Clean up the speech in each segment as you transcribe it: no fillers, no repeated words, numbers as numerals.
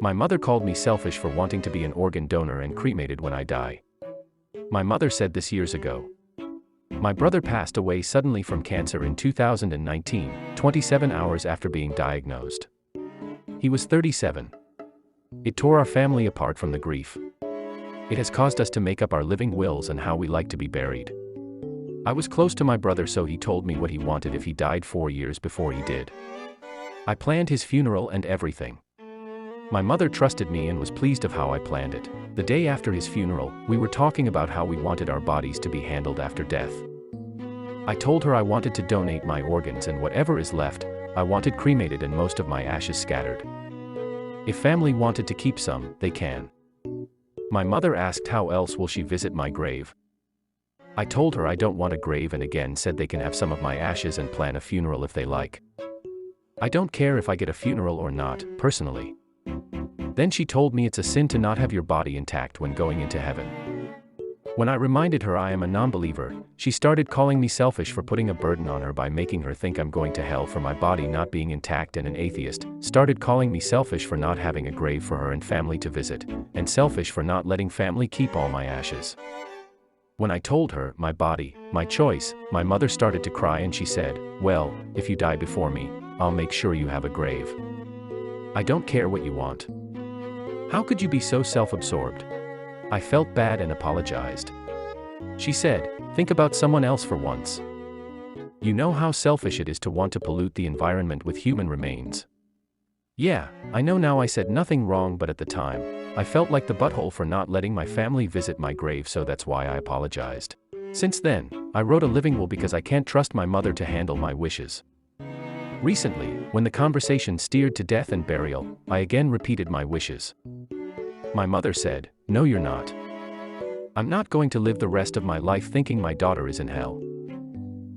My mother called me selfish for wanting to be an organ donor and cremated when I die. My mother said this years ago. My brother passed away suddenly from cancer in 2019, 27 hours after being diagnosed. He was 37. It tore our family apart from the grief. It has caused us to make up our living wills and how we like to be buried. I was close to my brother, so he told me what he wanted if he died 4 years before he did. I planned his funeral and everything. My mother trusted me and was pleased of how I planned it. The day after his funeral, we were talking about how we wanted our bodies to be handled after death. I told her I wanted to donate my organs, and whatever is left, I wanted cremated and most of my ashes scattered. If family wanted to keep some, they can. My mother asked how else will she visit my grave. I told her I don't want a grave and again said they can have some of my ashes and plan a funeral if they like. I don't care if I get a funeral or not, personally. Then she told me it's a sin to not have your body intact when going into heaven. When I reminded her I am a non-believer, she started calling me selfish for putting a burden on her by making her think I'm going to hell for my body not being intact, and an atheist, started calling me selfish for not having a grave for her and family to visit, and selfish for not letting family keep all my ashes. When I told her, my body, my choice, my mother started to cry and she said, "Well, if you die before me, I'll make sure you have a grave. I don't care what you want. How could you be so self-absorbed?" I felt bad and apologized. She said, "Think about someone else for once. You know how selfish it is to want to pollute the environment with human remains." Yeah, I know now I said nothing wrong, but at the time, I felt like the butthole for not letting my family visit my grave, so that's why I apologized. Since then, I wrote a living will because I can't trust my mother to handle my wishes. Recently, when the conversation steered to death and burial, I again repeated my wishes. My mother said, "No, you're not. I'm not going to live the rest of my life thinking my daughter is in hell.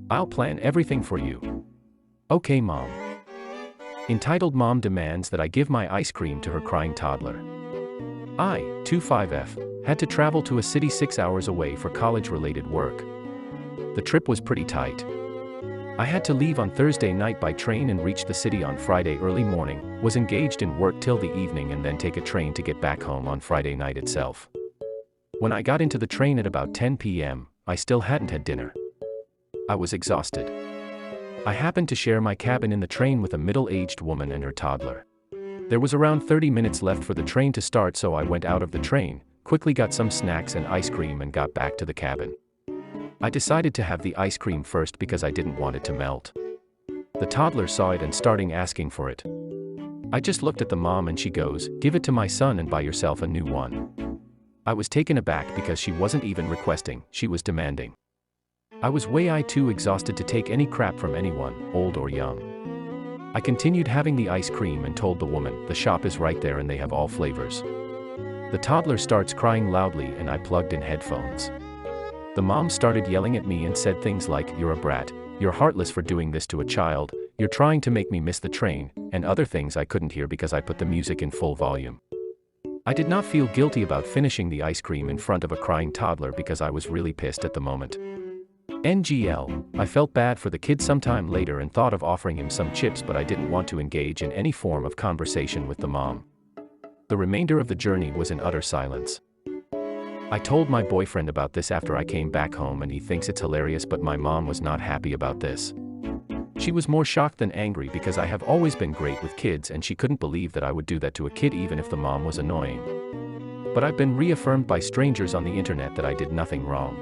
I'll plan everything for you." Okay, Mom. Entitled Mom demands that I give my ice cream to her crying toddler. I, 25F, had to travel to a city 6 hours away for college-related work. The trip was pretty tight. I had to leave on Thursday night by train and reach the city on Friday early morning, was engaged in work till the evening, and then take a train to get back home on Friday night itself. When I got into the train at about 10 p.m., I still hadn't had dinner. I was exhausted. I happened to share my cabin in the train with a middle-aged woman and her toddler. There was around 30 minutes left for the train to start, so I went out of the train, quickly got some snacks and ice cream and got back to the cabin. I decided to have the ice cream first because I didn't want it to melt. The toddler saw it and started asking for it. I just looked at the mom and she goes, "Give it to my son and buy yourself a new one." I was taken aback because she wasn't even requesting, she was demanding. I was way too exhausted to take any crap from anyone, old or young. I continued having the ice cream and told the woman, "The shop is right there and they have all flavors." The toddler starts crying loudly and I plugged in headphones. The mom started yelling at me and said things like, "You're a brat, you're heartless for doing this to a child, you're trying to make me miss the train," and other things I couldn't hear because I put the music in full volume. I did not feel guilty about finishing the ice cream in front of a crying toddler because I was really pissed at the moment. NGL, I felt bad for the kid sometime later and thought of offering him some chips, but I didn't want to engage in any form of conversation with the mom. The remainder of the journey was in utter silence. I told my boyfriend about this after I came back home and he thinks it's hilarious, but my mom was not happy about this. She was more shocked than angry because I have always been great with kids and she couldn't believe that I would do that to a kid even if the mom was annoying. But I've been reaffirmed by strangers on the internet that I did nothing wrong.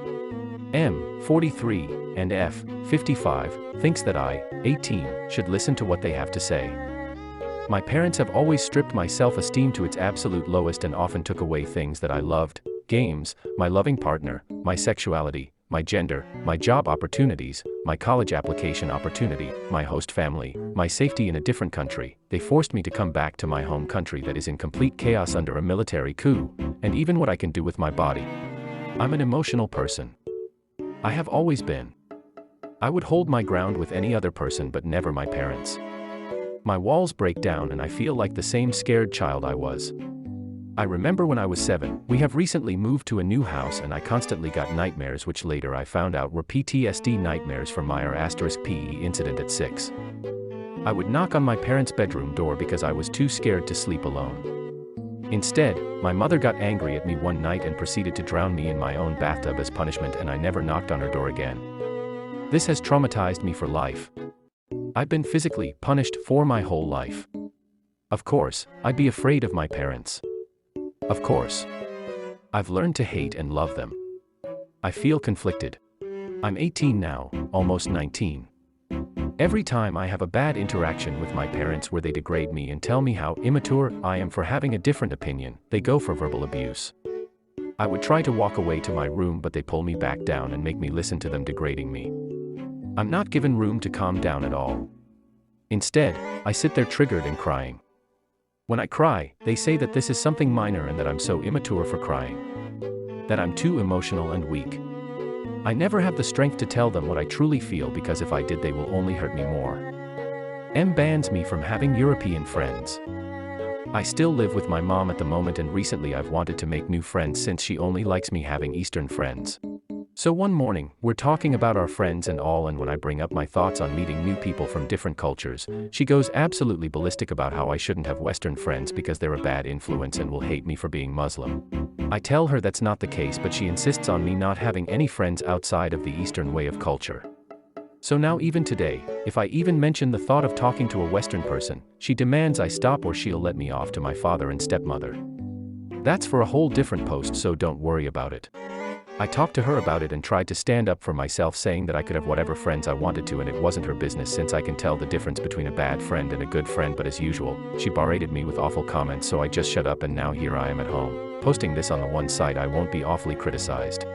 M, 43, and F, 55, thinks that I, 18, should listen to what they have to say. My parents have always stripped my self-esteem to its absolute lowest and often took away things that I loved: games, my loving partner, my sexuality, my gender, my job opportunities, my college application opportunity, my host family, my safety in a different country. They forced me to come back to my home country that is in complete chaos under a military coup, and even what I can do with my body. I'm an emotional person. I have always been. I would hold my ground with any other person but never my parents. My walls break down and I feel like the same scared child I was. I remember when I was 7, we have recently moved to a new house and I constantly got nightmares, which later I found out were PTSD nightmares from my PE incident at 6. I would knock on my parents' bedroom door because I was too scared to sleep alone. Instead, my mother got angry at me one night and proceeded to drown me in my own bathtub as punishment, and I never knocked on her door again. This has traumatized me for life. I've been physically punished for my whole life. Of course, I'd be afraid of my parents. Of course. I've learned to hate and love them. I feel conflicted. I'm 18 now, almost 19. Every time I have a bad interaction with my parents where they degrade me and tell me how immature I am for having a different opinion, they go for verbal abuse. I would try to walk away to my room, but they pull me back down and make me listen to them degrading me. I'm not given room to calm down at all. Instead, I sit there triggered and crying. When I cry, they say that this is something minor and that I'm so immature for crying. That I'm too emotional and weak. I never have the strength to tell them what I truly feel, because if I did, they will only hurt me more. M bans me from having European friends. I still live with my mom at the moment, and recently I've wanted to make new friends since she only likes me having Eastern friends. So one morning, we're talking about our friends and all, and when I bring up my thoughts on meeting new people from different cultures, she goes absolutely ballistic about how I shouldn't have Western friends because they're a bad influence and will hate me for being Muslim. I tell her that's not the case, but she insists on me not having any friends outside of the Eastern way of culture. So now even today, if I even mention the thought of talking to a Western person, she demands I stop or she'll let me off to my father and stepmother. That's for a whole different post, so don't worry about it. I talked to her about it and tried to stand up for myself, saying that I could have whatever friends I wanted to and it wasn't her business, since I can tell the difference between a bad friend and a good friend. But as usual, she berated me with awful comments, so I just shut up, and now here I am at home, posting this on the one site I won't be awfully criticized.